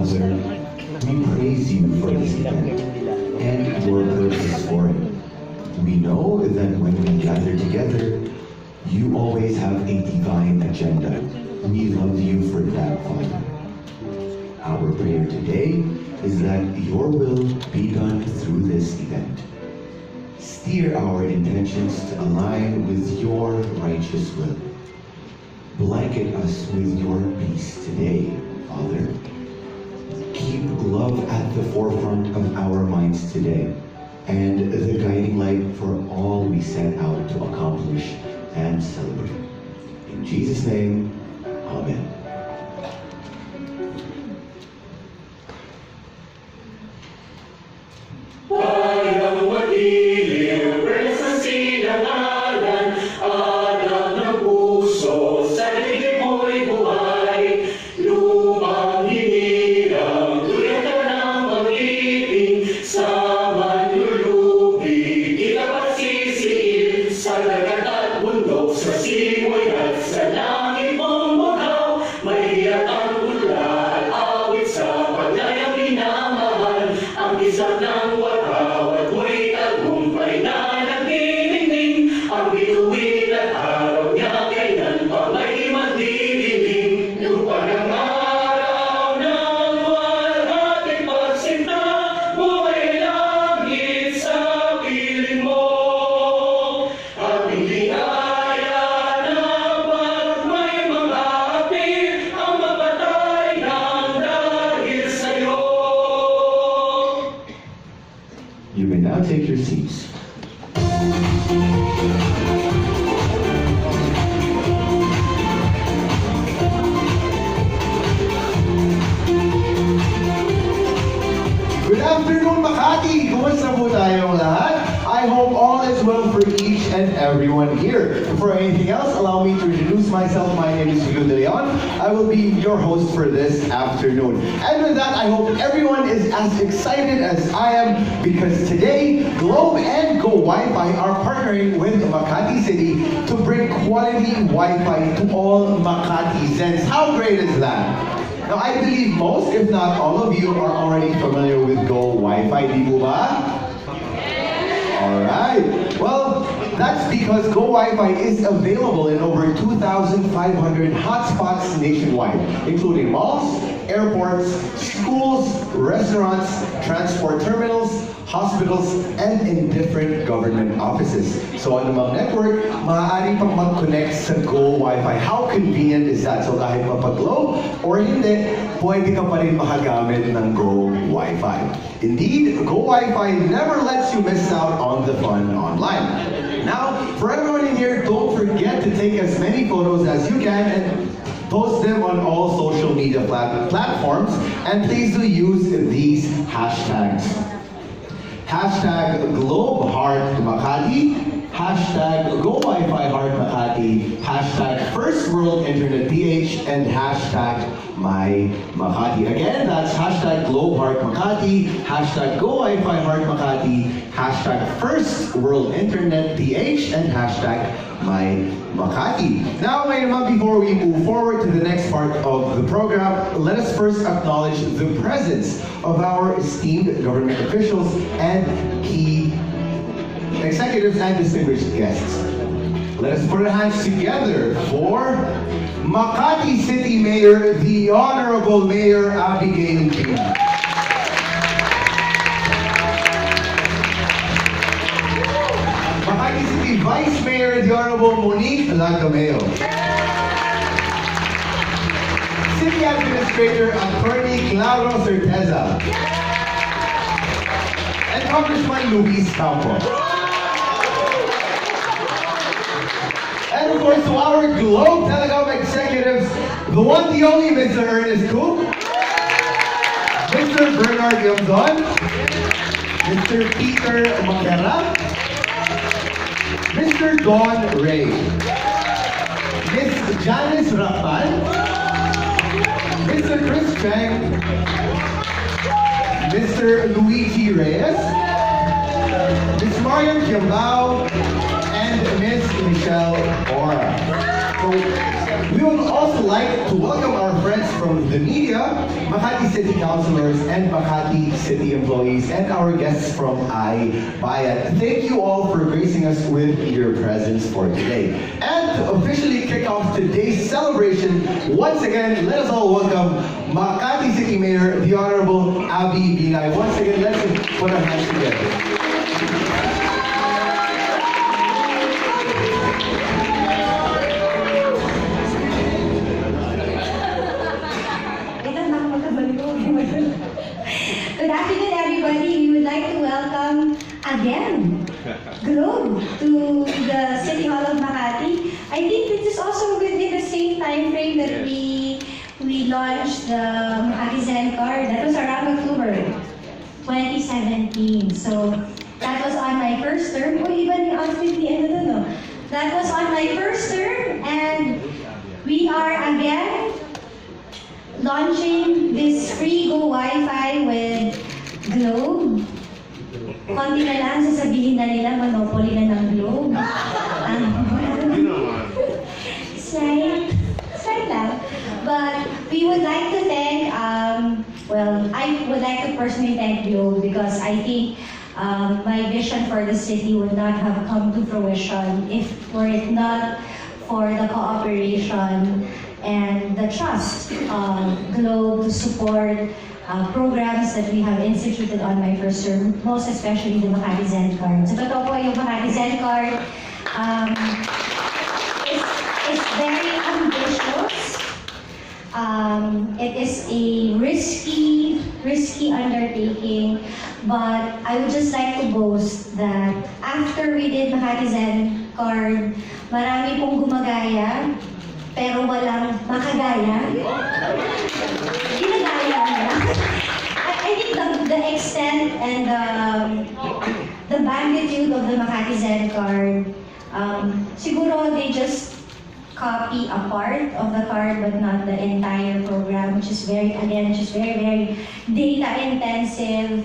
Father, we praise you for this event and your purpose for it. We know that when we gather together, you always have a divine agenda. We love you for that, Father. Our prayer today is that your will be done through this event. Steer our intentions to align with your righteous will. Blanket us with your peace today, Father. Keep love at the forefront of our minds today, and the guiding light for all we set out to accomplish and celebrate. In Jesus' name, Amen. Bayang madilim, sa sinangalan, anak ng puso, sa ligid mo'y buhay. Lumang hinirang, tulad ka ng pag-ibig, sa manlulubig, di ka pagsisiil, sa dagat at bundok, sa simoy at sa langit mong bagaw. May hiyat ang ulan, awit sa pagnayang minamahal, ang isang ng wala. Mo'y tagumpay na nagdidingding, ang bituin at araw niya kailan pa may magdidilim. Lupa ng araw ng walhating pagsinta, buhay langit sa piling mo. Aming ligaya na pag may mga api, ang mapatay ng dahil sa'yo. You may now take your seats. Good afternoon, Makati! Kumusta po tayong lahat? I hope all is well for each and everyone here. Before anything else, allow me to introduce myself. My name is Julio De Leon. I will be your host for this afternoon. And with that, I hope everyone is as excited as I am, because today, Globe and Go Wi-Fi are partnering with Makati City to bring quality Wi-Fi to all Makatizens. How great is that? Now, I believe most, if not all of you, are already familiar with Go Wi-Fi, di po ba? Alright, well, that's because Go Wi-Fi is available in over 2,500 hotspots nationwide, including malls, airports, schools, restaurants, transport terminals, hospitals, and in different government offices. So on the network, maaari pang mag-connect sa Go Wi-Fi. How convenient is that? So kahit mapag-Globe or hindi, pwede ka pa rin makagamit ng Go Wi-Fi. Indeed, Go Wi-Fi never lets you miss out on the fun online. Now, for everyone in here, don't forget to take as many photos as you can and post them on all social media platforms. And please do use these hashtags. Hashtag GlobeHeartMakati, hashtag GoWiFiHeartMakati, hashtag FirstWorldInternetPH, and hashtag MyMakati. Again, that's hashtag GlobeHeartMakati, hashtag GoWiFiHeartMakati, hashtag FirstWorldInternetPH, and hashtag MyMakati. Now, before we move forward to the next part of the program, let us first acknowledge the presence of our esteemed government officials and key executives and distinguished guests. Let us put our hands together for Makati City Mayor, the Honorable Mayor Abigail King. Makati City Vice Mayor, the Honorable Monique Lagdameo. City Administrator, Attorney Claro Certeza. And Congressman Luis Campo. And of course, to our Globe Telecom executives, the one, the only, Mr. Ernest, Mr. Bernard Yamzon, Mr. Peter Makera, Mr. Don Ray, Ms. Janice Rapan, Mr. Chris Cheng, Mr. Luigi Reyes, Ms. Marian Kiambao, and Ms. Michelle Ora. So, we We would also like to welcome our friends from the media, Makati City councilors and Makati City employees, and our guests from iBayan. Thank you all for gracing us with your presence for today. And to officially kick off today's celebration, once again, let us all welcome Makati City Mayor, the Honorable Abby Binay. Once again, let's put our hands together. Good afternoon, everybody. We would like to welcome again Globe to the City Hall of Makati. I think this is also within the same time frame that we launched the Makati Zen card. That was around October 2017. So that was on my first term. Iba ni outfit ni ano no? That was on my first term, and we are again launching this free Go Wi-Fi with Globe. Konti na lang, sasabihin na nila, monopoly na ng Globe. Slight lang. But we would like to thank, I would like to personally thank Globe because I think my vision for the city would not have come to fruition if were it not for the cooperation and the trust of Globe to support programs that we have instituted on my first term, most especially the Makati Zen card. So totoo po yung Makati Zen card is very ambitious. It is a risky undertaking, but I would just like to boast that after we did Makati Zen card, marami pong gumagaya, pero walang makagaya. Ginagaya nila. I think the extent and the magnitude of the Makati Zen card, siguro they just copy a part of the card but not the entire program, which is very data intensive.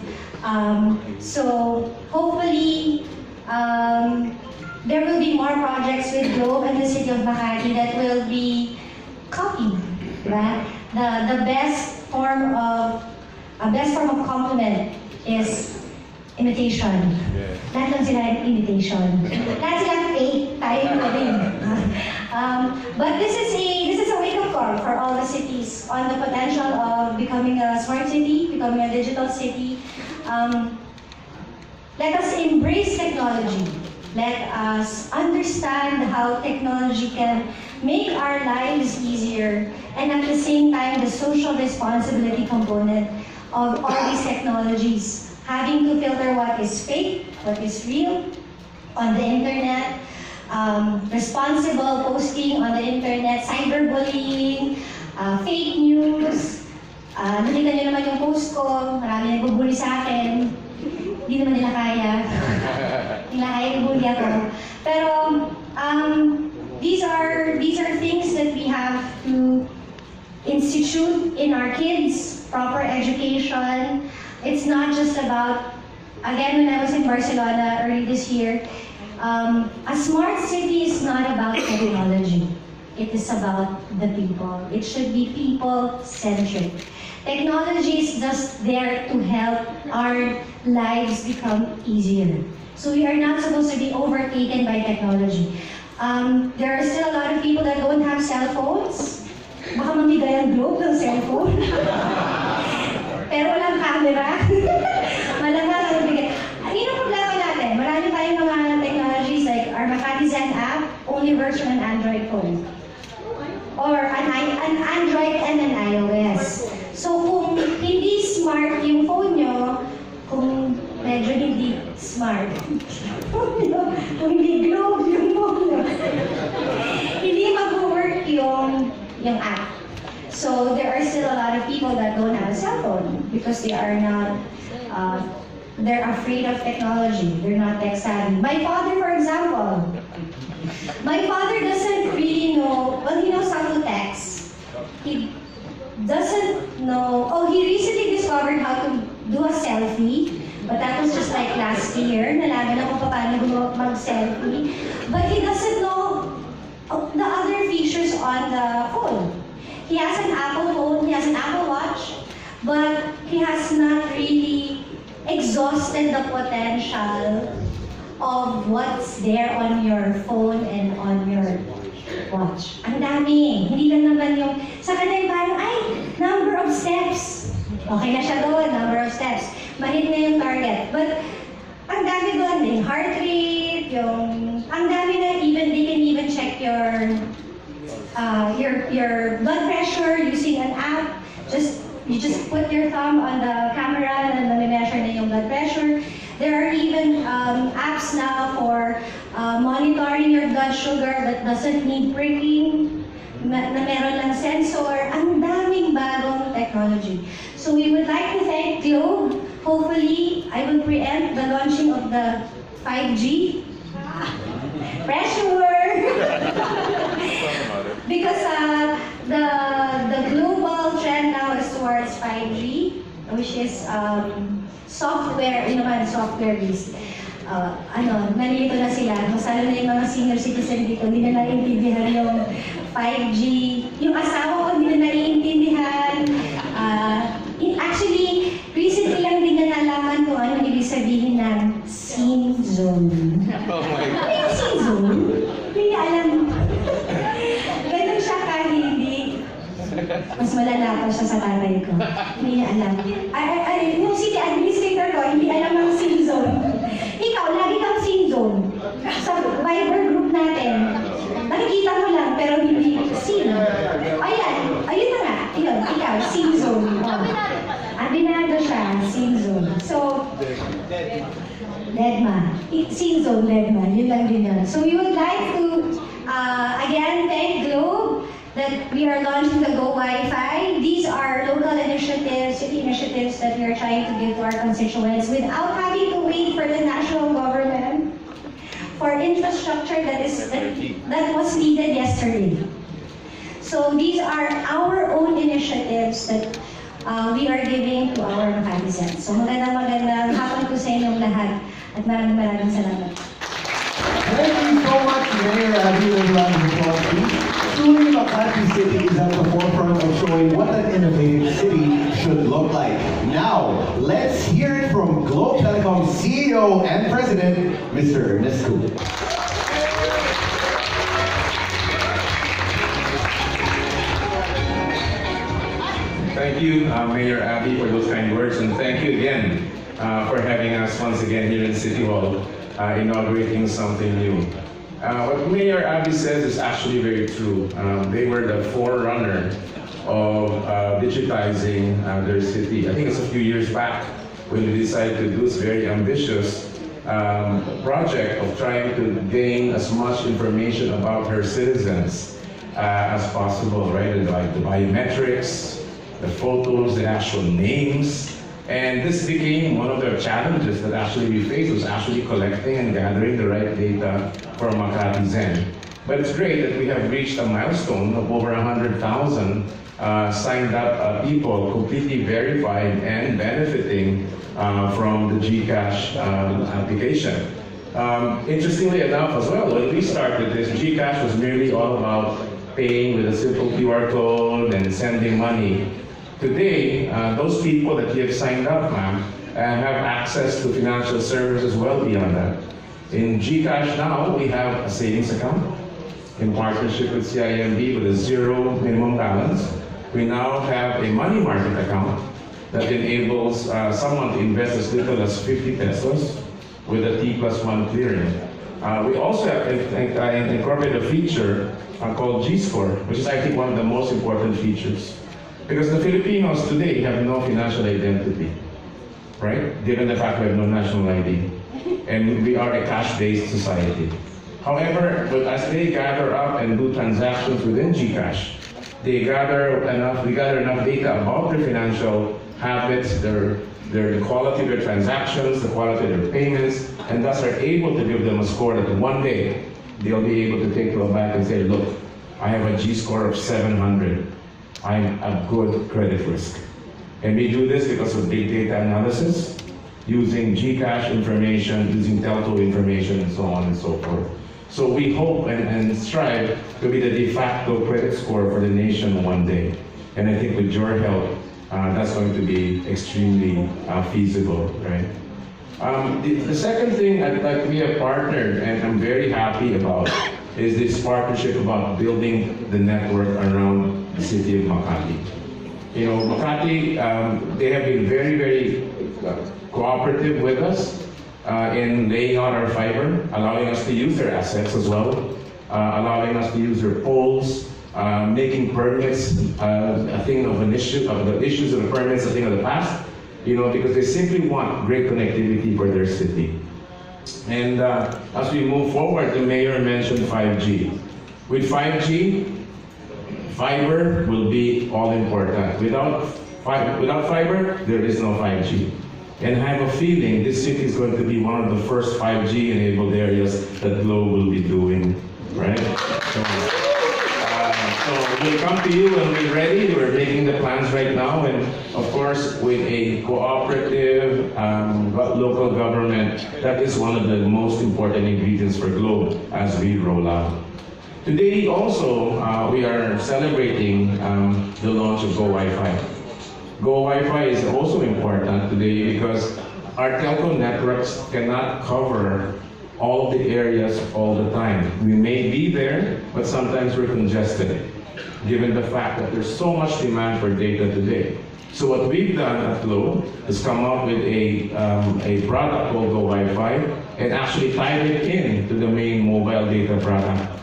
So hopefully, there will be more projects with Globe and the City of Makati that will be copied, right? The best form of compliment is imitation. Lahat lang sila imitation. Lahat sila fake, tayo na rin. But this is a wake-up call for all the cities on the potential of becoming a smart city, becoming a digital city. Let us embrace technology. Let us understand how technology can make our lives easier, and at the same time, the social responsibility component of all these technologies, having to filter what is fake, what is real on the internet, responsible posting on the internet, cyberbullying, fake news. Nakita niyo naman yung post ko, marami nagbubully sa akin. Hindi naman nila kaya. Nila kaya ibully ako. Pero these are things that we have to institute in our kids, proper education. It's not just about, again, when I was in Barcelona early this year, a smart city is not about technology. It is about the people. It should be people-centric. Technology is just there to help our lives become easier. So we are not supposed to be overtaken by technology. There are still a lot of people that don't have cell phones. Baka mamigay ang Globe ng cellphone. Pero walang camera. Malamang ang bigay. Ano yung problema natin? Marami tayong mga technologies like our Makati Zen app, only works on an Android phone. Or an Android and an iOS. So kung hindi smart yung phone nyo, kung medyo hindi smart, kung hindi Globe yung phone nyo, hindi mag-work yung app. So there are still a lot of people that don't have a cell phone because they are not, they're afraid of technology. They're not tech savvy. My father, for example, my father doesn't really know, well, he knows how to text. He doesn't know, he recently discovered how to do a selfie, but that was just like last year. Nalaman ako paano mag-selfie. But he doesn't know the other features on the phone. He has an Apple phone, he has an Apple Watch, but he has not really exhausted the potential of what's there on your phone and on your watch. Ang dami. Hindi lang naman yung, sa kanya yung parang, ay, number of steps. Okay na siya doon, number of steps. Mahit na yung target. But, ang dami doon, yung heart rate, ang dami na even, they can even check your blood pressure using an app. You just put your thumb on the camera and measure na yung blood pressure. There are even apps now for monitoring your blood sugar that doesn't need pricking, na meron ng sensor. Ang daming bagong technology. So we would like to thank Globe. Hopefully, I will preempt the launching of the 5G. Pressure! Because the global trend now is towards 5G, which is software, software based. Nalilito na sila. Masalo na yung mga senior citizen dito, hindi na naiintindihan yung 5G. Yung asawa ko, hindi na naiintindihan. Actually, recently lang din na nalaman kung ano ibig sabihin ng scene zone. Oh my God. Ano yung scene zone? Hindi alam. Ganun siya kahindi. Mas malala pa siya sa tatay ko. Hindi niya alam. Yung city administrator ko, hindi alam ang scene zone. Ikaw, lagi kang scene zone. Sa Viber group natin. Nakikita mo lang, pero hindi scene. Ayun na nga. Ayun, ikaw, scene zone. Abinado siya, scene zone. So, Ledma. Scene zone, Ledma. Yun lang din yun. So, we would like to, again, thank Globe that we are launching the Go Wi-Fi. These are local initiatives, city initiatives that we are trying to give to our constituents without having to wait for the national government for infrastructure that was needed yesterday. So these are our own initiatives that we are giving to our Makatizens. So magandang hapon po sa inyong lahat at maraming salamat. Thank you so much, Mayor Abby. Round of applause, please. Truly, Makati City is at the forefront of showing what an innovative city should look like. Now, let's hear it from Globe Telecom CEO and President, Mr. Ernest. Thank you, Mayor Abby, for those kind words, and thank you again for having us once again here in City Hall, inaugurating something new. What Mayor Abby says is actually very true. They were the forerunner of digitizing their city. I think it's a few years back when we decided to do this very ambitious project of trying to gain as much information about her citizens as possible, right? The biometrics, the photos, the actual names. And this became one of the challenges that actually we faced, was actually collecting and gathering the right data for Makati Zen. But it's great that we have reached a milestone of over 100,000 signed up people completely verified and benefiting from the GCash application. Interestingly enough as well, when we started this, GCash was merely all about paying with a simple QR code and sending money. Today, those people that you have signed up, ma'am, have access to financial services well beyond that. In GCash now, we have a savings account in partnership with CIMB with a zero minimum balance. We now have a money market account that enables someone to invest as little as 50 pesos with a T+1 clearing. We also have incorporated a feature called G-Score, which is I think one of the most important features. Because the Filipinos today have no financial identity, right? Given the fact we have no national ID. And we are a cash-based society. However, but as they gather up and do transactions within GCash, we gather enough data about their financial habits, the quality of their transactions, the quality of their payments, and thus are able to give them a score that one day they'll be able to take to a bank and say, look, I have a G-score of 700. I'm a good credit risk. And we do this because of big data analysis, using GCash information, using telco information, and so on and so forth. So we hope and strive to be the de facto credit score for the nation one day. And I think with your help, that's going to be extremely feasible, right? The second thing I'd like to be a partner, and I'm very happy about, is this partnership about building the network around the city of Makati. You know, Makati, they have been very, very cooperative with us in laying out our fiber, allowing us to use their assets as well, allowing us to use their poles, making permits a thing of an issue, of the issues of the permits a thing of the past, you know, because they simply want great connectivity for their city. And as we move forward, the mayor mentioned 5G. With 5G, fiber will be all important. Without fiber, there is no 5G. And I have a feeling this city is going to be one of the first 5G enabled areas that Globe will be doing, right? So we'll come to you when we're ready. We're making the plans right now, and of course, with a cooperative local government, that is one of the most important ingredients for Globe as we roll out. Today also, we are celebrating the launch of Go Wi-Fi. Go Wi-Fi is also important today because our telco networks cannot cover all the areas all the time. We may be there, but sometimes we're congested, given the fact that there's so much demand for data today. So what we've done at Globe is come up with a product called Go Wi-Fi and actually tied it in to the main mobile data product.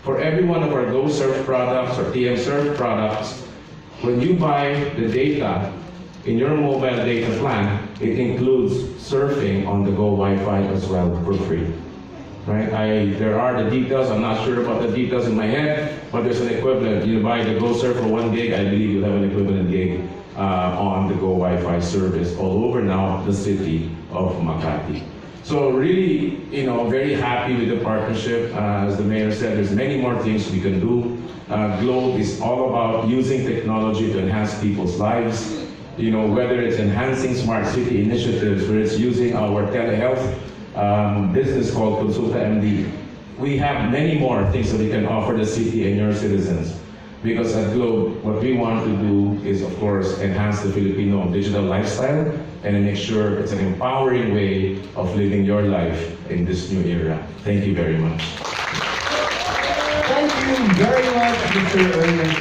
For every one of our Go Surf products or TM Surf products, when you buy the data in your mobile data plan, it includes surfing on the Go Wi-Fi as well for free. Right? There are the details, I'm not sure about the details in my head, but there's an equivalent. You buy the Go Surf for 1 gig, I believe you'll have an equivalent gig on the Go Wi-Fi service all over now the city of Makati. So really, you know, very happy with the partnership. As the mayor said, there's many more things we can do. Globe is all about using technology to enhance people's lives. You know, whether it's enhancing smart city initiatives, whether it's using our telehealth business called Consulta MD. We have many more things that we can offer the city and your citizens. Because at Globe, what we want to do is, of course, enhance the Filipino digital lifestyle and make sure it's an empowering way of living your life in this new era. Thank you very much. Thank you very much, Mr. Ernest.